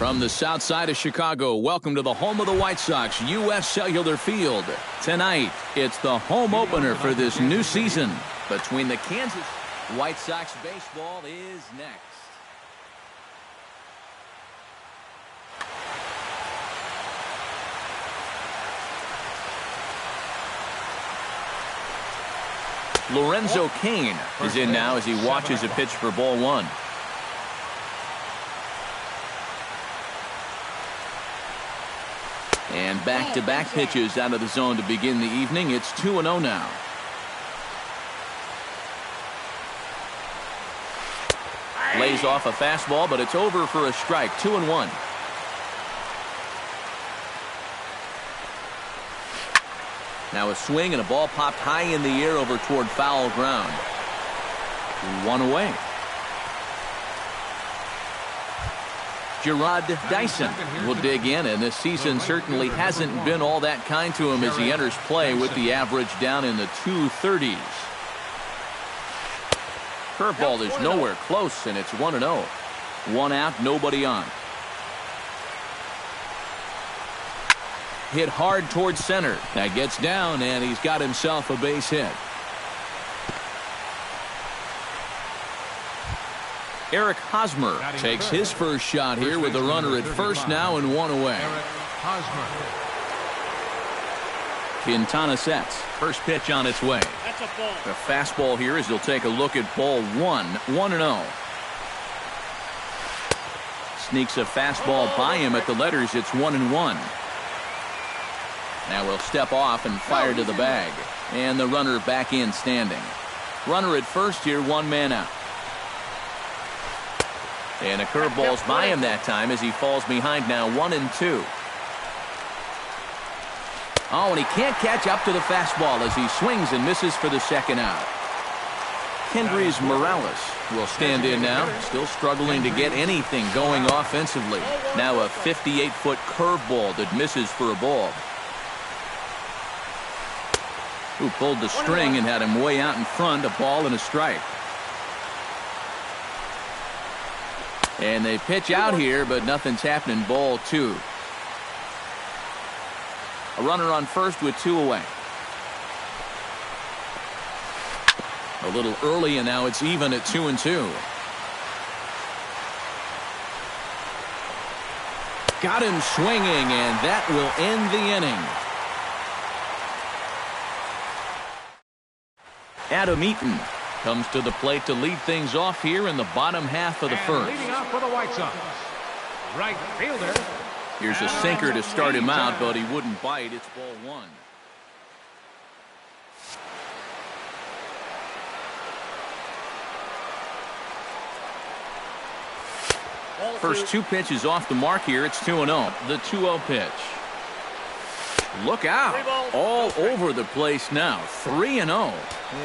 From the south side of Chicago, welcome to the home of the White Sox, U.S. Cellular Field. Tonight, it's the home opener for this new season between the Kansas White Sox. Baseball is next. Lorenzo Cain is in now as he watches a pitch for ball one. And back-to-back pitches out of the zone to begin the evening. It's 2-0 now. Lays off a fastball, but it's over for a strike. 2-1. Now a swing and a ball popped high in the air over toward foul ground. 1 away. Gerard Dyson will dig in, and this season certainly hasn't been all that kind to him as he enters play with the average down in the 230s. Curveball is nowhere close, and it's 1-0. 1 out, nobody on. Hit hard towards center. That gets down, and he's got himself a base hit. Eric Hosmer takes his first shot here with a runner at first now and 1 away. Quintana sets. First pitch on its way. The fastball here as he'll take a look at ball 1. 1-0. Sneaks a fastball by him at the letters. It's 1-1. Now we'll step off and fire to the bag. And the runner back in standing. Runner at first here, 1 man out. And a curveball's by him that time as he falls behind now 1-2. Oh, and he can't catch up to the fastball as he swings and misses for the second out. Kendrys Morales will stand in now, still struggling to get anything going offensively. Now a 58-foot curveball that misses for a ball. Who pulled the string and had him way out in front, a ball and a strike. And they pitch out here, but nothing's happening. Ball 2. A runner on first with 2 away. A little early, and now it's even at 2-2. Got him swinging, and that will end the inning. Adam Eaton comes to the plate to lead things off here in the bottom half of the first. Leading off for the White Sox, right fielder. Here's a sinker to start him out, but he wouldn't bite. It's ball 1. First 2 pitches off the mark here. It's 2-0. The 2-0 pitch. Look out. All over the place now. 3-0.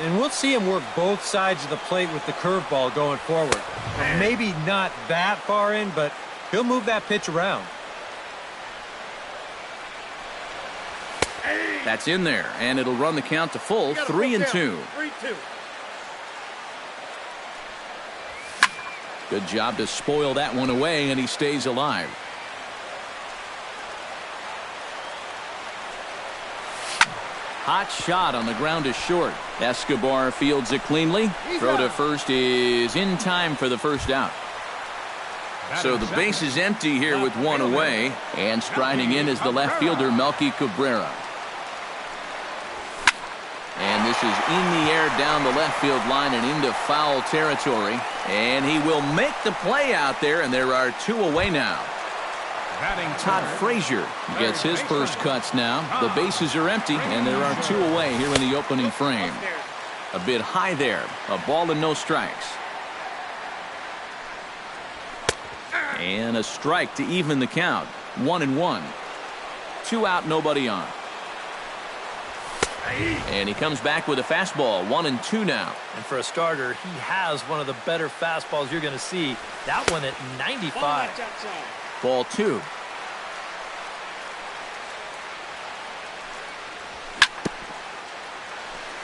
And we'll see him work both sides of the plate with the curveball going forward. Maybe not that far in, but he'll move that pitch around. That's in there, and it'll run the count to full. 3-2. Good job to spoil that one away, and he stays alive. Hot shot on the ground is short. Escobar fields it cleanly. Throw to first is in time for the first out. So the base is empty here with 1 away. And striding in is the left fielder, Melky Cabrera. And this is in the air down the left field line and into foul territory. And he will make the play out there, and there are 2 away now. Todd Frazier gets his first cuts now. The bases are empty, and there are 2 away here in the opening frame. A bit high there. A ball and no strikes. And a strike to even the count. 1-1. 2 out, nobody on. And he comes back with a fastball. 1-2 now. And for a starter, he has one of the better fastballs you're going to see. That one at 95. Ball 2.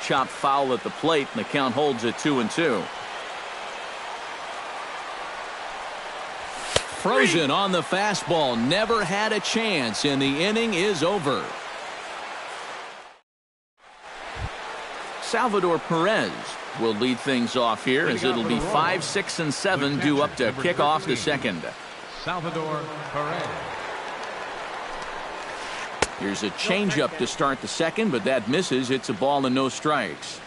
Chopped foul at the plate, and the count holds at 2-2. Frozen on the fastball. Never had a chance, and the inning is over. Salvador Perez will lead things off here as it'll be 5, 6, and 7 due up to kick off the second. Salvador Perez. Here's a changeup to start the second, but that misses. It's a ball and no strikes.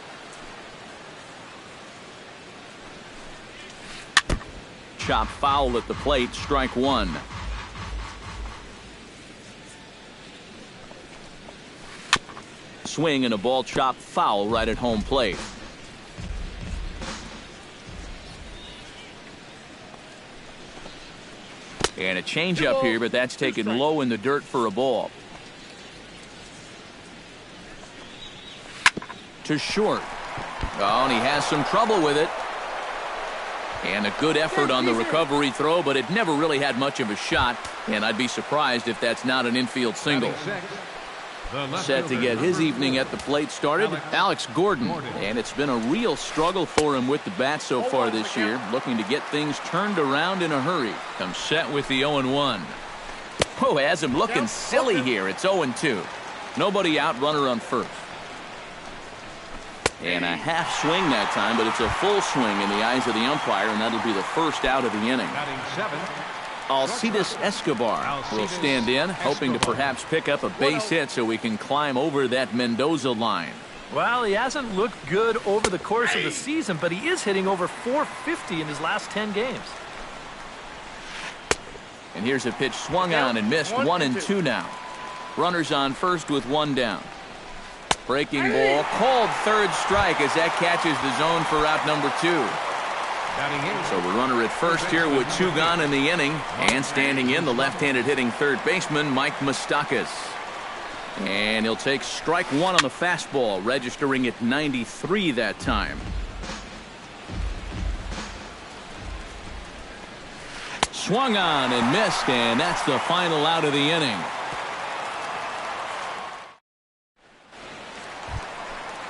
Chop foul at the plate, strike one. Swing and a ball chopped foul right at home plate. And a changeup here, but that's taken low in the dirt for a ball. To short. Oh, and he has some trouble with it. And a good effort on the recovery throw, but it never really had much of a shot. And I'd be surprised if that's not an infield single. Set to get his evening at the plate started, Alex Gordon. And it's been a real struggle for him with the bat so far this year, looking to get things turned around in a hurry. Comes set with the 0-1. Oh, has him looking silly here. It's 0-2. Nobody out, runner on first. And a half swing that time, but it's a full swing in the eyes of the umpire, and that'll be the first out of the inning. Alcides Escobar will stand in, hoping to perhaps pick up a base hit so we can climb over that Mendoza line. Well, he hasn't looked good over the course of the season, but he is hitting over .450 in his last 10 games. And here's a pitch swung on and missed. 1-2 now. Runners on first with one down. Breaking ball, called third strike as that catches the zone for out number 2. So the runner at first here with 2 gone in the inning, and standing in the left-handed hitting third baseman Mike Moustakas. And he'll take strike one on the fastball, registering at 93 that time. Swung on and missed, and that's the final out of the inning.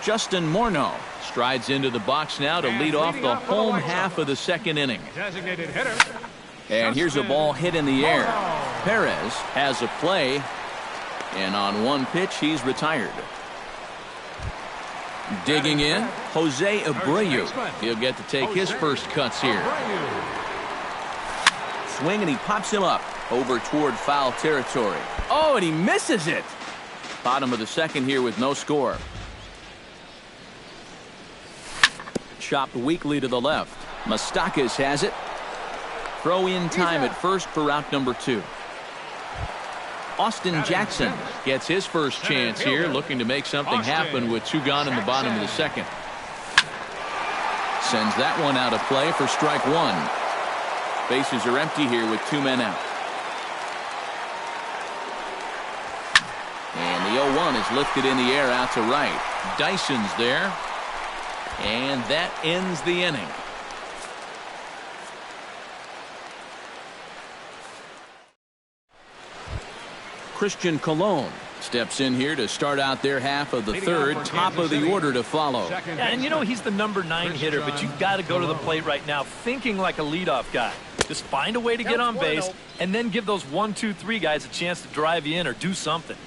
Justin Morneau strides into the box now to lead off the home half of the second inning. And here's a ball hit in the air. Perez has a play, and on one pitch he's retired. Digging in, Jose Abreu. He'll get to take his first cuts here. Swing, and he pops him up over toward foul territory. Oh, and he misses it. Bottom of the second here with no score. Chopped weakly to the left. Moustakas has it. Throw in time at first for out number 2. Austin Jackson gets his first chance here, looking to make something happen with 2 gone in the bottom of the second. Sends that one out of play for strike 1. Bases are empty here with 2 men out. And the 0-1 is lifted in the air out to right. Dyson's there. And that ends the inning. Christian Colon steps in here to start out their half of the third. Top of the order to follow. Yeah, and you know he's the number 9 hitter, but you've got to go to the plate right now thinking like a leadoff guy. Just find a way to get on base and then give those 1, 2, 3 guys a chance to drive you in or do something.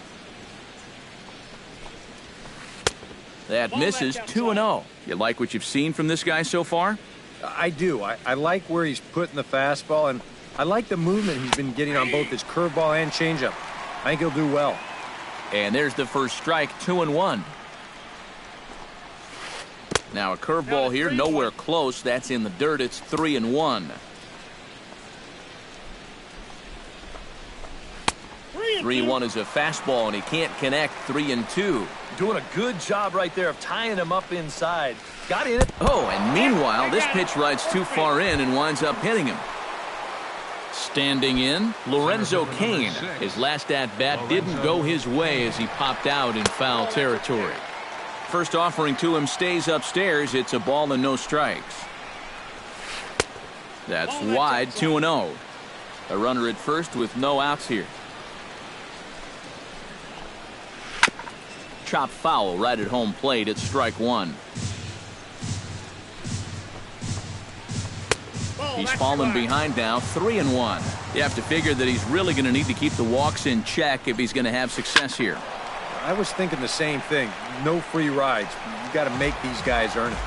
That misses. 2-0. You like what you've seen from this guy so far? I do. I like where he's putting the fastball, and I like the movement he's been getting on both his curveball and changeup. I think he'll do well. And there's the first strike. 2-1. Now a curveball here, nowhere close. That's in the dirt. It's 3-1. 3-1 is a fastball, and he can't connect. 3-2. Doing a good job right there of tying him up inside. Got in it. Oh, and meanwhile, this pitch rides too far in and winds up hitting him. Standing in, Lorenzo Cain. His last at-bat didn't go his way as he popped out in foul territory. First offering to him stays upstairs. It's a ball and no strikes. That's wide. 2-0. A runner at first with no outs here. Chop foul right at home plate. It's strike 1. He's fallen behind now, 3-1. You have to figure that he's really going to need to keep the walks in check if he's going to have success here. I was thinking the same thing. No free rides. You got to make these guys earn it.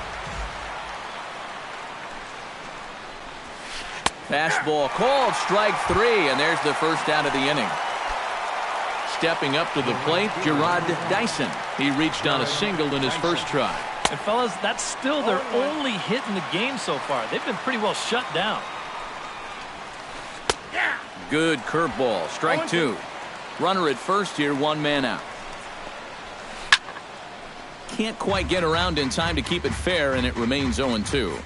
Fastball called, strike 3, and there's the first out of the inning. Stepping up to the plate, Gerard Dyson. He reached on a single in his first try. And fellas, that's still their only hit in the game so far. They've been pretty well shut down. Good curveball, strike 2. Runner at first here, 1 man out. Can't quite get around in time to keep it fair, and it remains 0-2.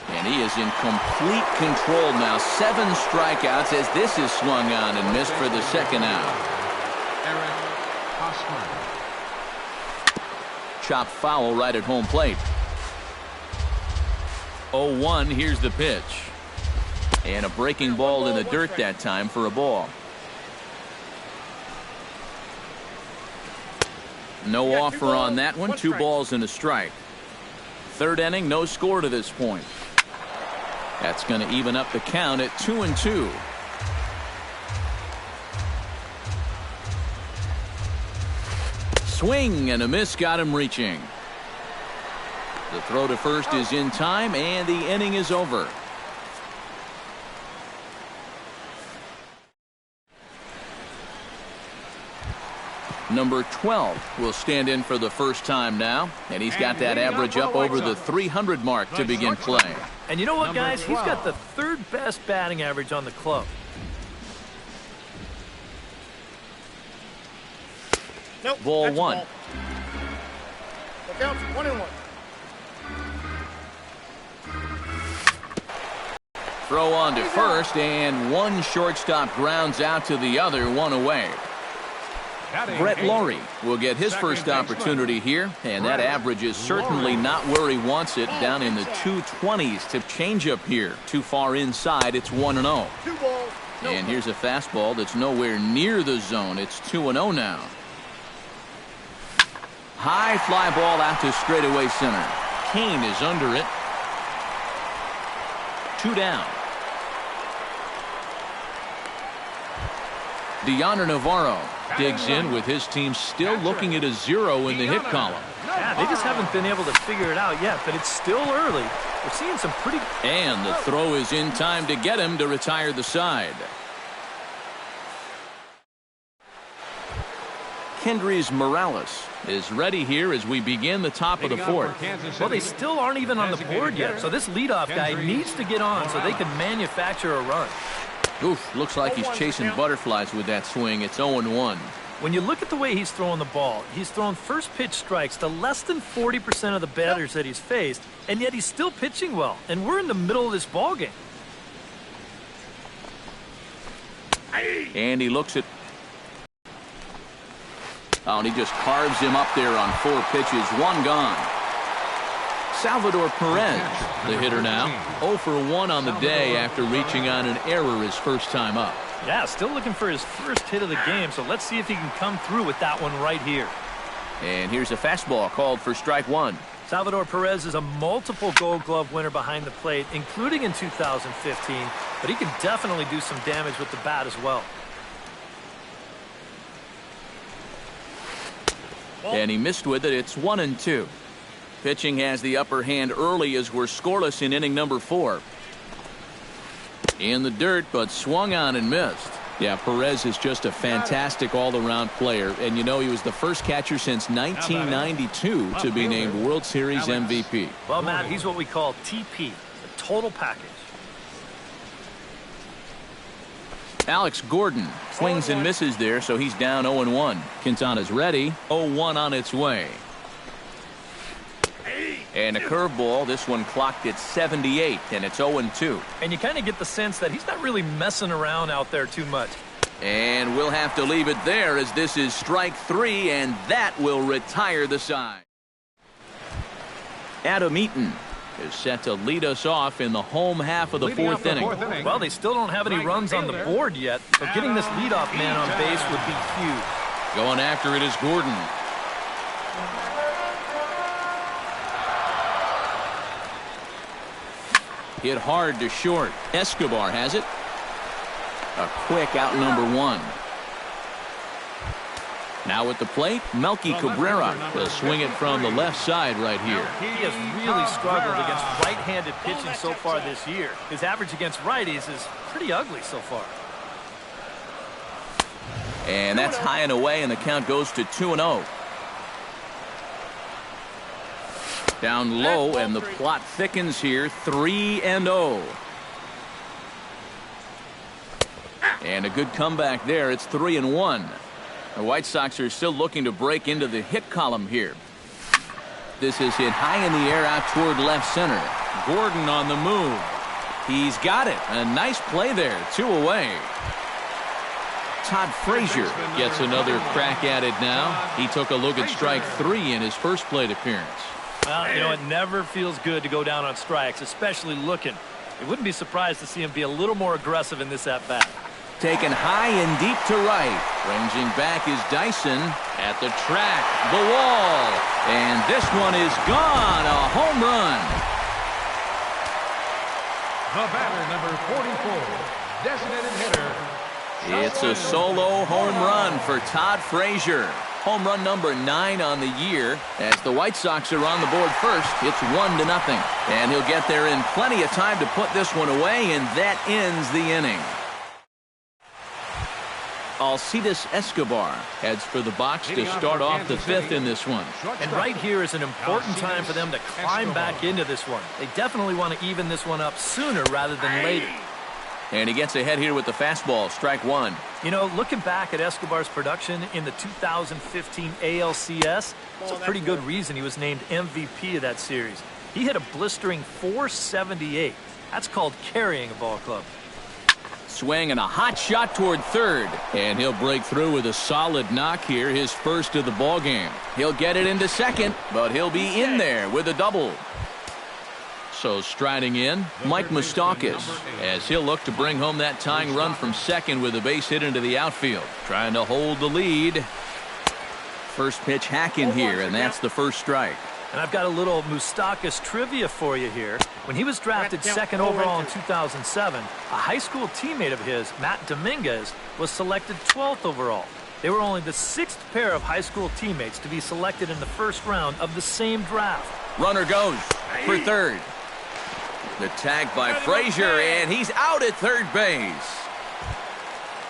And he is in complete control now. 7 strikeouts as this is swung on and missed for the second out. Chop foul right at home plate. 0-1, here's the pitch. And a breaking ball in the dirt that time for a ball. No offer on that one. 2 balls and a strike. Third inning, no score to this point. That's going to even up the count at 2-2. Swing and a miss got him reaching. The throw to first is in time, and the inning is over. Number 12 will stand in for the first time now, and he's got that average up over the 300 mark to begin play. And you know what, guys? He's got the 3rd best batting average on the club. Nope, Ball 1. Look out, 1-1. Throw on to first, and one shortstop grounds out to the other, 1 away. Brett Laurie will get his first opportunity here, and that average is certainly not where he wants it, down in the 220s. To change up here, too far inside, it's 1-0. And here's a fastball that's nowhere near the zone. It's 2-0 now. High fly ball out to straightaway center. Kane is under it. 2 down. Deoner Navarro digs in with his team still looking at a 0 in the hit column. Yeah, they just haven't been able to figure it out yet, but it's still early. We're seeing some pretty... And the throw is in time to get him to retire the side. Kendrys Morales is ready here as we begin the top of the 4th. Well, they still aren't even on the board yet, so this leadoff guy needs to get on so they can manufacture a run. Oof, looks like he's chasing butterflies with that swing. It's 0-1. When you look at the way he's throwing the ball, he's thrown first pitch strikes to less than 40% of the batters that he's faced, and yet he's still pitching well. And we're in the middle of this ball game. And he looks at... Oh, and he just carves him up there on 4 pitches. 1 gone. Salvador Perez, the hitter now, 0 for 1 on the day after reaching on an error his first time up. Yeah, still looking for his first hit of the game, so let's see if he can come through with that one right here. And here's a fastball called for strike 1. Salvador Perez is a multiple Gold Glove winner behind the plate, including in 2015, but he can definitely do some damage with the bat as well. And he missed with it. It's 1-2. Pitching has the upper hand early as we're scoreless in inning number 4. In the dirt, but swung on and missed. Yeah, Perez is just a fantastic all-around player. And, you know, he was the first catcher since 1992 to be named World Series MVP. Well, Matt, he's what we call TP, the total package. Alex Gordon swings and misses there, so he's down 0-1. Quintana's ready. 0-1 on its way. And a curveball, this one clocked at 78, and it's 0-2. And you kind of get the sense that he's not really messing around out there too much. And we'll have to leave it there as this is strike 3, and that will retire the side. Adam Eaton is set to lead us off in the home half of the 4th inning. Well, they still don't have any runs on the board yet, so getting this leadoff man on base would be huge. Going after it is Gordon. Hit hard to short. Escobar has it. A quick out number one. Now at the plate, Melky Cabrera. He'll swing it from the left side right here. He has really struggled against right-handed pitching so far this year. His average against righties is pretty ugly so far. And that's high and away, and the count goes to 2-0. Down low, and the plot thickens here, 3-0. And a good comeback there. It's 3-1. The White Sox are still looking to break into the hit column here. This is hit high in the air out toward left center. Gordon on the move. He's got it. A nice play there. 2 away. Todd Frazier gets another crack at it now. He took a look at strike 3 in his first plate appearance. Well, you know, it never feels good to go down on strikes, especially looking. It wouldn't be surprised to see him be a little more aggressive in this at-bat. Taken high and deep to right. Ranging back is Dyson at the track. The wall. And this one is gone. A home run. The batter, number 44, designated hitter. It's a solo home run for Todd Frazier. Home run number 9 on the year. As the White Sox are on the board first, it's 1-0. And he'll get there in plenty of time to put this one away, and that ends the inning. Alcides Escobar heads for the box to start off the 5th in this one. And right here is an important time for them to climb back into this one. They definitely want to even this one up sooner rather than later. And he gets ahead here with the fastball, strike 1. You know, looking back at Escobar's production in the 2015 ALCS, it's a pretty good reason he was named MVP of that series. He hit a blistering .478. That's called carrying a ball club. Swing and a hot shot toward third. And he'll break through with a solid knock here, his first of the ball game. He'll get it into second, but he'll be in there with a double. So striding in, Mike Moustakas, as he'll look to bring home that tying run from second with a base hit into the outfield. Trying to hold the lead. First pitch hacking here, and that's the first strike. And I've got a little Moustakas trivia for you here. When he was drafted second overall in 2007, a high school teammate of his, Matt Dominguez, was selected 12th overall. They were only the 6th pair of high school teammates to be selected in the first round of the same draft. Runner goes for third. The tag by Frazier, and he's out at third base.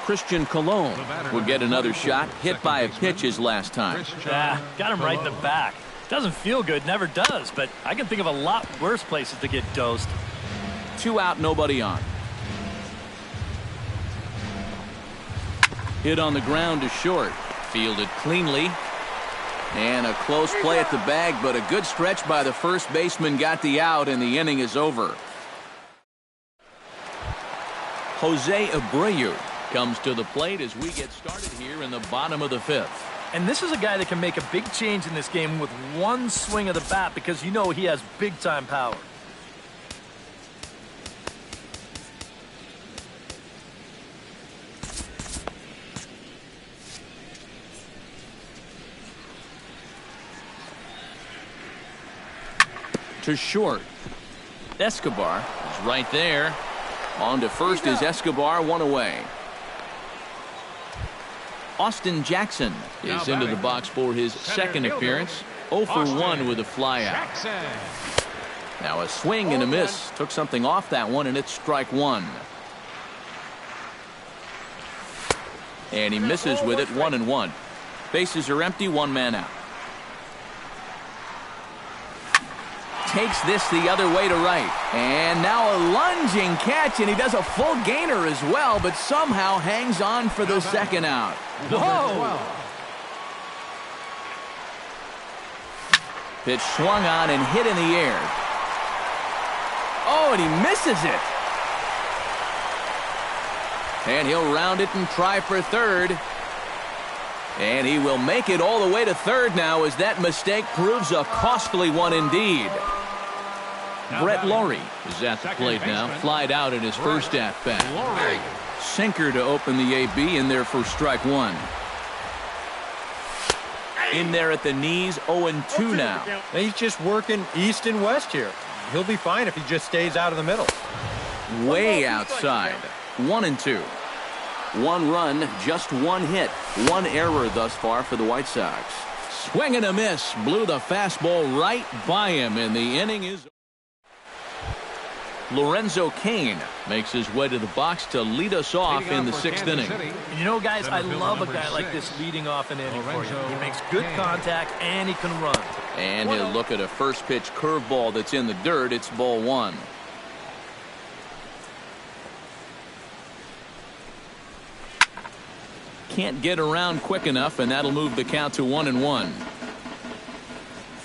Christian Colon will get another shot, hit by a pitch his last time. Got him right in the back. Doesn't feel good, never does, but I can think of a lot worse places to get dosed. 2 out, nobody on. Hit on the ground to short. Fielded cleanly. And a close play at the bag, but a good stretch by the first baseman got the out, and the inning is over. Jose Abreu comes to the plate as we get started here in the bottom of the 5th. And this is a guy that can make a big change in this game with one swing of the bat because you know he has big-time power. To short. Escobar is right there. On to first is Escobar, 1 away. Austin Jackson is into the box for his second appearance. 0 for 1 with a flyout. Now a swing and a miss. Took something off that one, and it's strike 1. And he misses with it, 1-1. Bases are empty, 1 man out. Takes this the other way to right. And now a lunging catch, and he does a full gainer as well, but somehow hangs on for the second out. Whoa! Pitch swung on and hit in the air. Oh, and he misses it. And he'll round it and try for third. And he will make it all the way to third now as that mistake proves a costly one indeed. Brett Laurie is at the plate now. Flied out in his first at-bat. Sinker to open the AB in there for strike 1. In there at the knees, 0-2 now. He's just working east and west here. he'll be fine if he just stays out of the middle. Way outside. 1-2. One run, just one hit. One error thus far for the White Sox. Swing and a miss. Blew the fastball right by him, and the inning is... Lorenzo Cain makes his way to the box to lead us off in the 6th inning. You know, guys, I love a guy like this leading off an inning for you. He makes good contact, and he can run. And he'll look at a first pitch curveball that's in the dirt. It's ball 1. Can't get around quick enough, and that'll move the count to 1-1.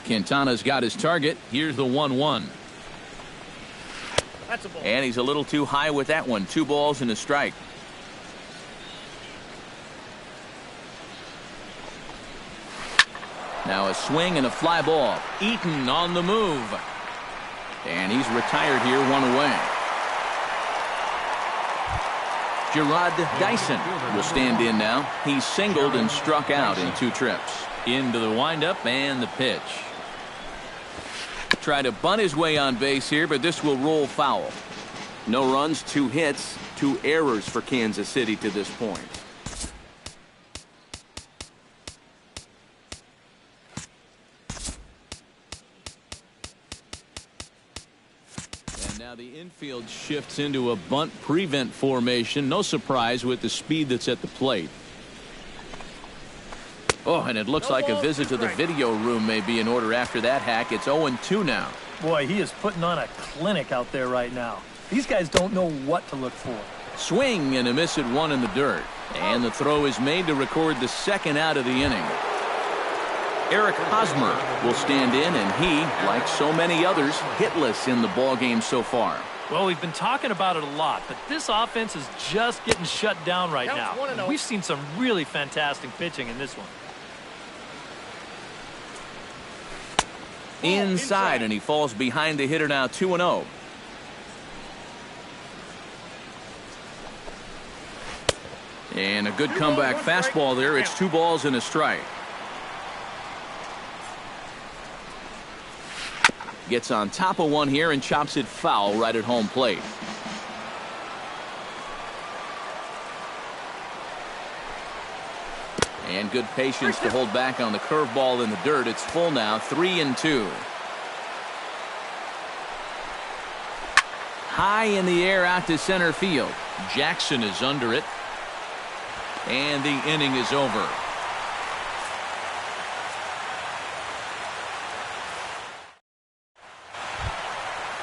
Quintana's got his target. Here's the 1-1. That's a ball. And he's a little too high with that one. 2 balls and a strike. Now a swing and a fly ball. Eaton on the move. And he's retired here, 1 away. Gerard Dyson will stand in now. He's singled and struck out in 2 trips. Into the windup and the pitch. Try to bunt his way on base here, but this will roll foul. No runs, 2 hits, 2 errors for Kansas City to this point. And now the infield shifts into a bunt prevent formation. No surprise with the speed that's at the plate. Oh, and it looks like a visit to the video room may be in order after that hack. It's 0-2 now. Boy, he is putting on a clinic out there right now. These guys don't know what to look for. Swing and a miss at 1 in the dirt. And the throw is made to record the 2nd out of the inning. Eric Hosmer will stand in, and he, like so many others, hitless in the ballgame so far. Well, we've been talking about it a lot, but this offense is just getting shut down right now. We've seen some really fantastic pitching in this one. Inside, and he falls behind the hitter now, 2-0. And a good comeback fastball there. It's 2 balls and a strike. Gets on top of one here and chops it foul right at home plate. And good patience to hold back on the curveball in the dirt. It's full now, 3-2. High in the air out to center field. Jackson is under it. And the inning is over.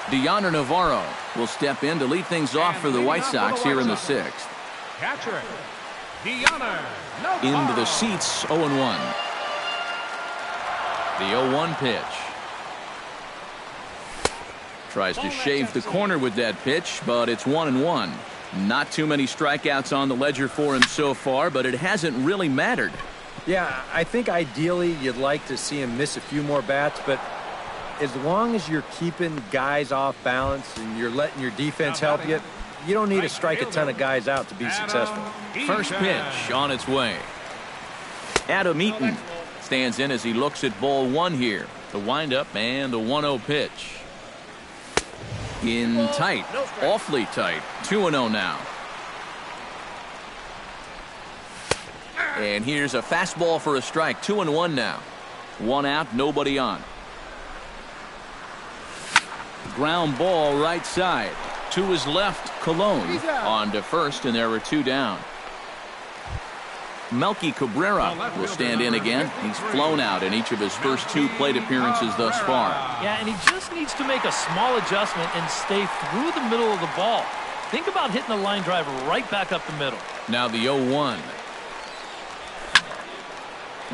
Deoner Navarro will step in to lead things off for the White Sox here in the 6th. Catcher, Deoner Navarro. Into the seats, 0-1. The 0-1 pitch. Tries to shave the corner with that pitch, but it's 1-1. Not too many strikeouts on the ledger for him so far, but it hasn't really mattered. Yeah, I think ideally you'd like to see him miss a few more bats, but as long as you're keeping guys off balance and you're letting your defense help you, you don't need to strike a ton of guys out to be successful. First pitch on its way. Adam Eaton stands in as he looks at ball 1 here. The windup and the 1-0 pitch. In tight, awfully tight. 2-0 now. And here's a fastball for a strike. 2-1 now. 1 out, nobody on. Ground ball right side. To his left, Colon on to first, and there were 2 down. Melky Cabrera will stand in again. He's flown out in each of his first 2 plate appearances thus far. Yeah, and he just needs to make a small adjustment and stay through the middle of the ball. Think about hitting a line drive right back up the middle. Now the 0-1.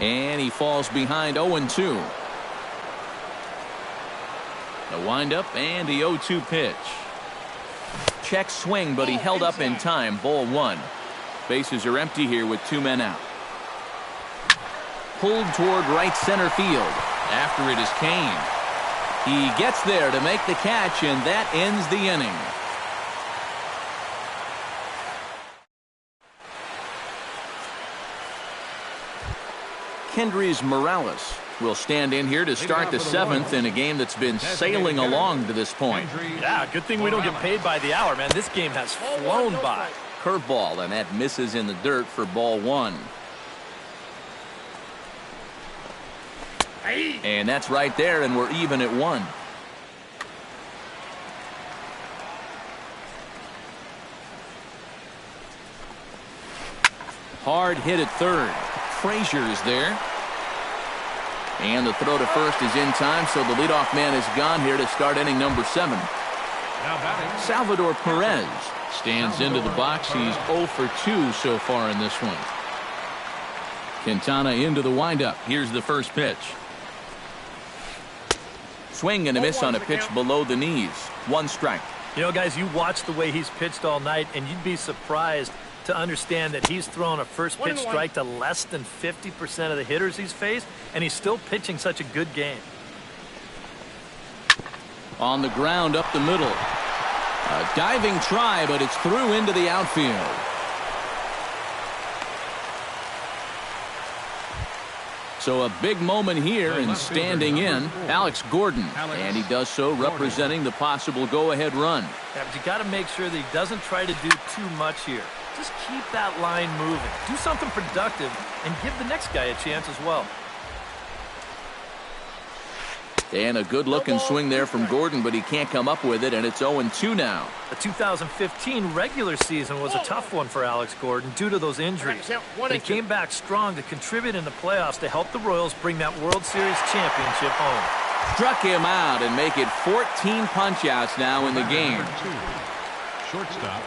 And he falls behind 0-2. The windup and the 0-2 pitch. Check swing, but he held up in time. Ball 1. Bases are empty here with 2 men out. Pulled toward right center field. After it is Cain. He gets there to make the catch, and that ends the inning. Kendrys Morales will stand in here to start the 7th in a game that's been sailing along to this point. Yeah, good thing we don't get paid by the hour, man. This game has flown by. Curveball, and that misses in the dirt for ball 1. And that's right there, and we're even at 1. Hard hit at third. Frazier is there. And the throw to first is in time, so the leadoff man is gone here to start inning number 7. Salvador Perez stands into the box. He's 0 for 2 so far in this one. Quintana into the windup. Here's the first pitch. Swing and a miss on a pitch below the knees. 1 strike. You know, guys, you watch the way he's pitched all night, and you'd be surprised to understand that he's thrown a first pitch strike to less than 50% of the hitters he's faced, and he's still pitching such a good game. On the ground up the middle. A diving try, but it's through into the outfield. So a big moment here, and standing in, Alex Gordon. And he does so representing the possible go-ahead run. Yeah, but you got to make sure that he doesn't try to do too much here. Just keep that line moving. Do something productive and give the next guy a chance as well. And a good-looking swing there from Gordon, but he can't come up with it, and it's 0-2 now. The 2015 regular season was a tough one for Alex Gordon due to those injuries. But he came back strong to contribute in the playoffs to help the Royals bring that World Series championship home. Struck him out and make it 14 punch-outs now in the game. Shortstop.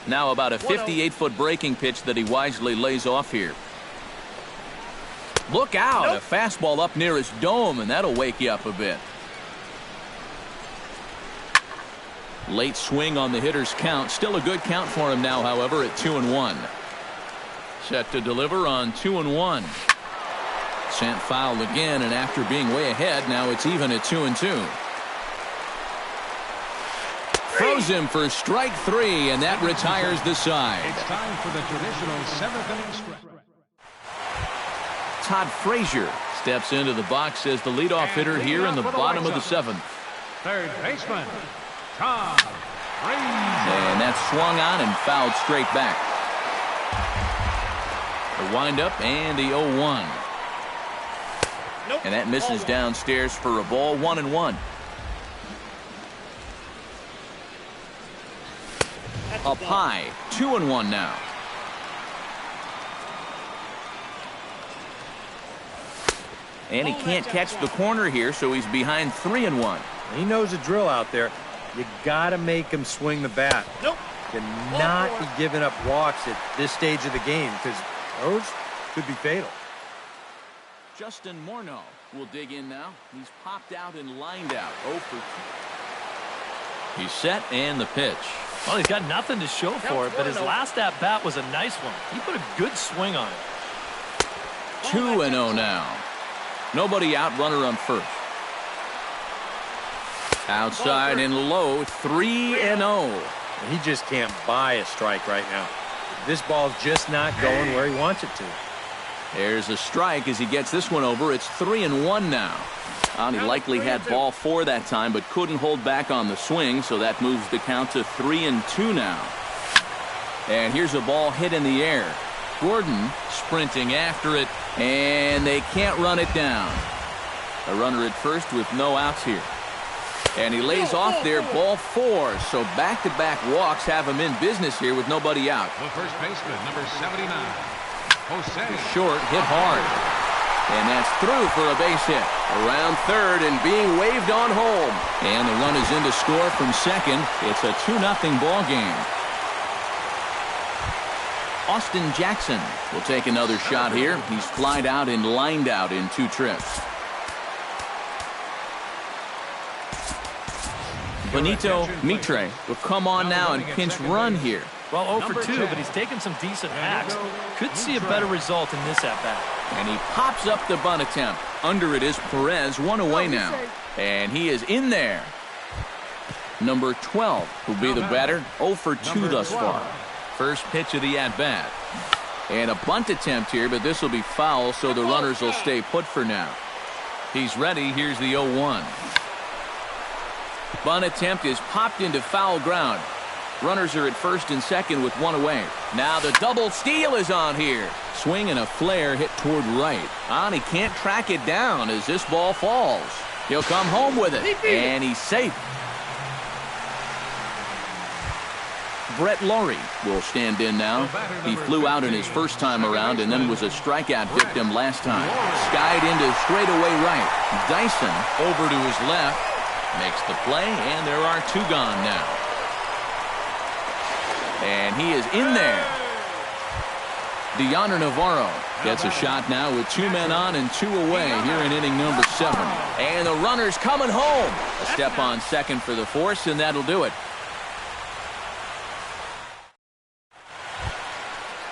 Now about a 58-foot breaking pitch that he wisely lays off here. Look out. A fastball up near his dome, and that'll wake you up a bit. Late swing on the hitter's count. Still a good count for him now, however, at 2-1. Set to deliver on 2-1. Sent foul again, and after being way ahead, now it's even at 2-2. Throws him for strike 3, and that retires the side. It's time for the traditional 7th inning stretch. Todd Frazier steps into the box as the leadoff hitter here in the bottom of the 7th. Third baseman, Todd Frazier. And that's swung on and fouled straight back. The windup and the 0-1. And that misses downstairs for a ball. 1-1. up high. 2-1 now. And he can't catch the corner here, so he's behind 3-1. He knows the drill out there. You got to make him swing the bat. Nope. Cannot be giving up walks at this stage of the game, because those could be fatal. Justin Morneau will dig in now. He's popped out and lined out. 0 for 2. He's set and the pitch. Well, he's got nothing to show for it, but his last at-bat was a nice one. He put a good swing on it. 2-0 now. Nobody out, runner on first. Outside and low, 3-0. He just can't buy a strike right now. This ball's just not going where he wants it to. There's a strike as he gets this one over. It's 3-1 now. He likely had ball 4 that time, but couldn't hold back on the swing, so that moves the count to 3-2 now. And here's a ball hit in the air. Gordon sprinting after it, and they can't run it down. A runner at first with no outs here. And he lays off there, ball 4. So back-to-back walks have him in business here with nobody out. The first baseman, number 79, Jose. Short, hit hard. And that's through for a base hit. Around third and being waved on home. And the run is in to score from second. It's a 2-0 ball game. Austin Jackson will take another shot here. He's flied out and lined out in 2 trips. Benito Mitre will come on now and pinch run here. Well, 0 for 2, but he's taken some decent hacks. Could see a better result in this at-bat. And he pops up the bunt attempt. Under it is Perez, 1 away now. And he is in there. Number 12 will be the batter, 0 for 2 thus far. First pitch of the at-bat. And a bunt attempt here, but this will be foul, so the runners will stay put for now. He's ready. Here's the 0-1. Bunt attempt is popped into foul ground. Runners are at first and second with 1 away. Now the double steal is on here. Swing and a flare hit toward right. He can't track it down as this ball falls. He'll come home with it, and he's safe. Brett Laurie will stand in now. He flew out in his first time around and then was a strikeout victim last time. Skied into straightaway right. Dyson over to his left. Makes the play, and there are 2 gone now. And he is in there. Deoner Navarro gets a shot now with 2 men on and 2 away here in inning number 7. And the runner's coming home. A step on second for the force, and that'll do it.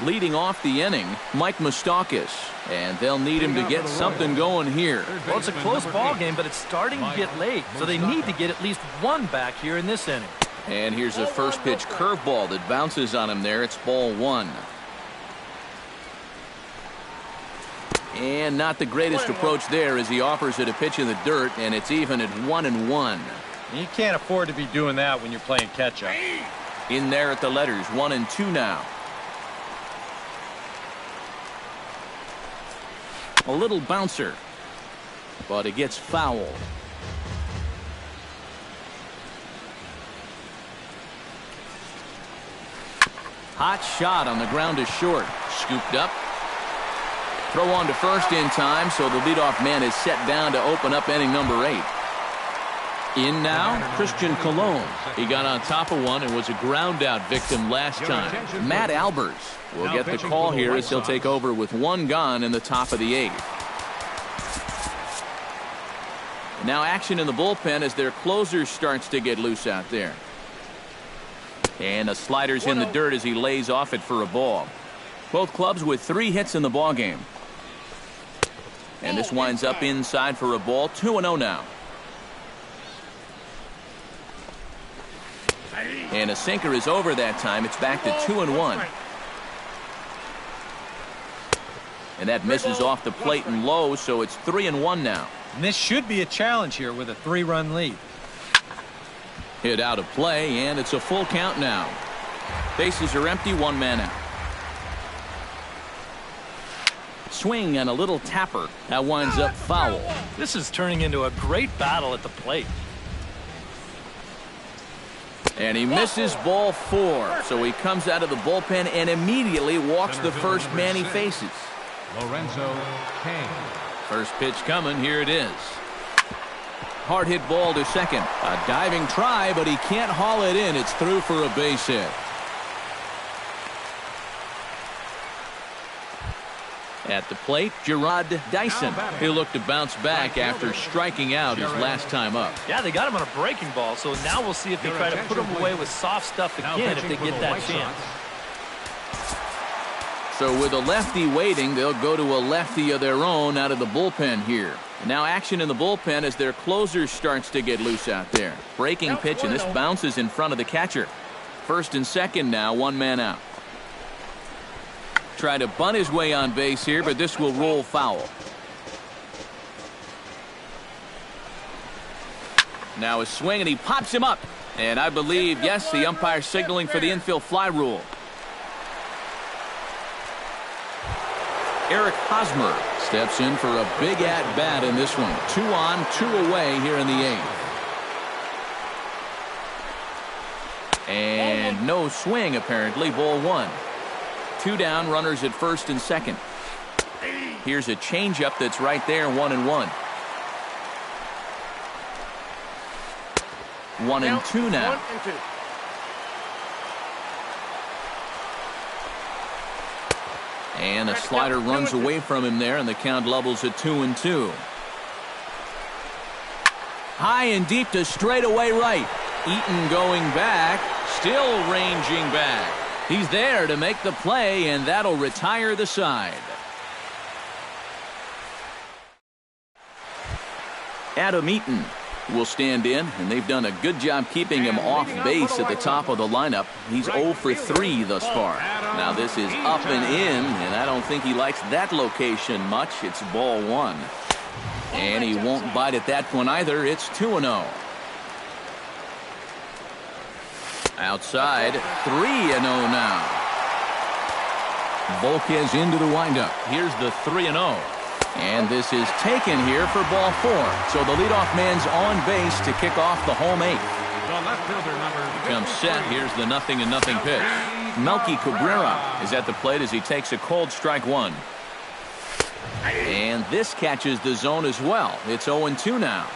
Leading off the inning, Mike Moustakas, and they'll need him to get something going here. Well, it's a close ball game, but it's starting to get late, so they need to get at least 1 back here in this inning. And here's a first pitch curveball that bounces on him there. It's ball 1. And not the greatest approach there as he offers it a pitch in the dirt, and it's even at 1-1. You can't afford to be doing that when you're playing catch-up. In there at the letters, 1-2 now. A little bouncer, but it gets foul. Hot shot on the ground to short. Scooped up. Throw on to first in time, so the leadoff man is set down to open up inning number 8. In now, Christian Colon. He got on top of one and was a ground out victim last time. Matt Albers will get the call here as he'll take over with 1 gone in the top of the 8th. Now action in the bullpen as their closer starts to get loose out there. And the slider's in the dirt as he lays off it for a ball. Both clubs with 3 hits in the ball game. And this winds up inside for a ball. 2-0 now. And a sinker is over that time. It's back to 2-1. And that misses off the plate and low, so it's 3-1 now. And this should be a challenge here with a 3-run lead. Hit out of play, and it's a full count now. Bases are empty, 1 man out. Swing and a little tapper. That winds up foul. This is turning into a great battle at the plate. And he misses ball 4. So he comes out of the bullpen and immediately walks the first man he faces. Lorenzo Kane. First pitch coming. Here it is. Hard hit ball to second. A diving try, but he can't haul it in. It's through for a base hit. At the plate, Gerard Dyson. He'll look to bounce back after striking out his last time up. Yeah, they got him on a breaking ball, so now we'll see if they try to put him away with soft stuff again if they get that chance. So with a lefty waiting, they'll go to a lefty of their own out of the bullpen here. Now action in the bullpen as their closer starts to get loose out there. Breaking pitch, and this bounces in front of the catcher. First and second now, one man out. Try to bunt his way on base here, but this will roll foul. Now a swing, and he pops him up. And I believe, yes, the umpire signaling for the infield fly rule. Eric Hosmer steps in for a big at-bat in this one. 2 on, 2 away here in the 8th. And no swing, apparently. Ball 1. 2 down, runners at first and second. Here's a changeup that's right there, 1-1. 1-2 now. And a slider runs away from him there, and the count levels at 2-2. High and deep to straightaway right. Eaton going back, still ranging back. He's there to make the play, and that'll retire the side. Adam Eaton will stand in, and they've done a good job keeping him off base at the top of the lineup. He's 0 for 3 thus far. Now this is up and in, and I don't think he likes that location much. It's ball 1. And he won't bite at that one either. It's 2-0. Outside, 3-0 now. Volquez into the windup. Here's the 3-0. And this is taken here for ball 4. So the leadoff man's on base to kick off the home 8th. The left fielder number Comes set. Here's the 0-0 pitch. Melky Cabrera is at the plate as he takes a cold strike 1. And this catches the zone as well. It's 0-2 now.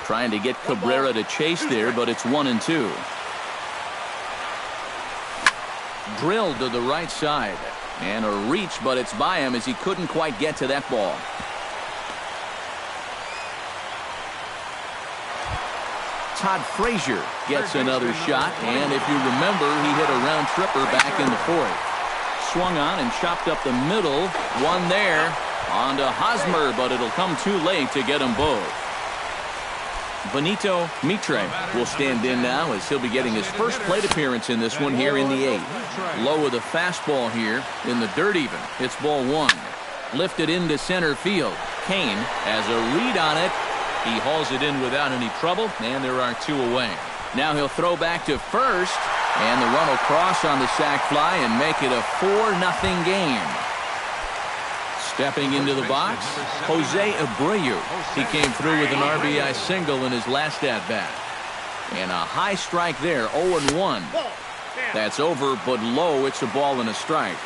Trying to get Cabrera to chase there, but it's 1-2. Drilled to the right side. And a reach, but it's by him as he couldn't quite get to that ball. Todd Frazier gets another shot, and if you remember, he hit a round tripper back in the 4th. Swung on and chopped up the middle. One there. On to Hosmer, but it'll come too late to get them both. Benito Mitre will stand in now as he'll be getting his first plate appearance in this one here in the 8th. Low with a fastball here in the dirt even. It's ball 1. Lifted into center field. Kane has a read on it. He hauls it in without any trouble, and there are 2 away. Now he'll throw back to first, and the run will cross on the sac fly and make it a 4-0 game. Stepping into the box, Jose Abreu. He came through with an RBI single in his last at-bat. And a high strike there, 0-1. That's over, but low. It's a ball and a strike.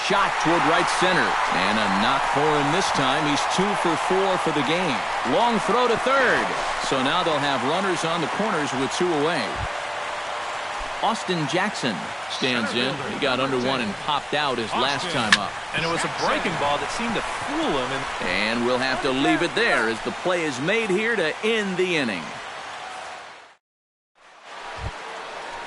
Shot toward right center. And a knock for him this time. He's 2 for 4 for the game. Long throw to third. So now they'll have runners on the corners with 2 away. Austin Jackson stands in. He got under one and popped out his last time up. And it was a breaking ball that seemed to fool him. And we'll have to leave it there as the play is made here to end the inning.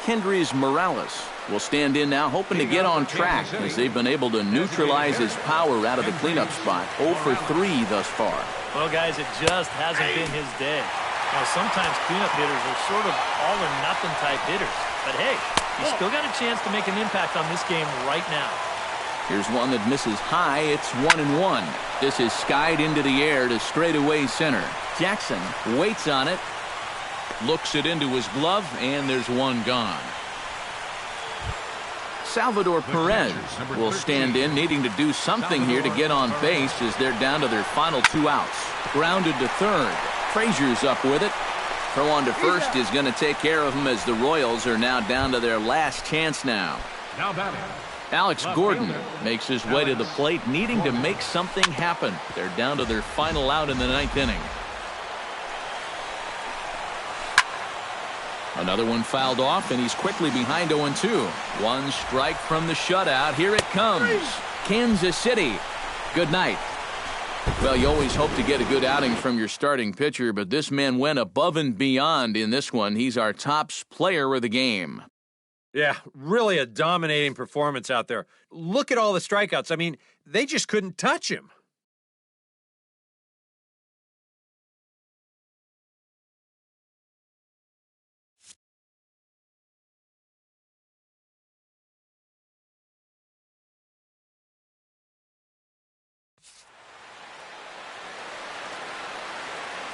Kendrys Morales will stand in now, hoping to get on track as they've been able to neutralize his power out of the cleanup spot. 0 for 3 thus far. Well, guys, it just hasn't been his day. Now, sometimes cleanup hitters are sort of all-or-nothing type hitters. But hey, he's still got a chance to make an impact on this game right now. Here's one that misses high. It's 1-1. This is skied into the air to straightaway center. Jackson waits on it, looks it into his glove, and there's one gone. Salvador Perez will stand in, needing to do something here to get on base as they're down to their final 2 outs. Grounded to third. Frazier's up with it. Throw on to first is going to take care of him as the Royals are now down to their last chance now. Now batting. Alex Gordon makes his way to the plate, needing to make something happen. They're down to their final out in the 9th inning. Another one fouled off, and he's quickly behind 0-2. One strike from the shutout. Here it comes. Kansas City. Good night. Well, you always hope to get a good outing from your starting pitcher, but this man went above and beyond in this one. He's our top player of the game. Yeah, really a dominating performance out there. Look at all the strikeouts. I mean, they just couldn't touch him.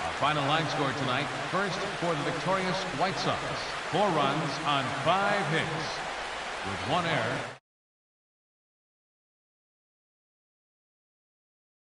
Our final line score tonight. First for the victorious White Sox. 4 runs on 5 hits with 1 error.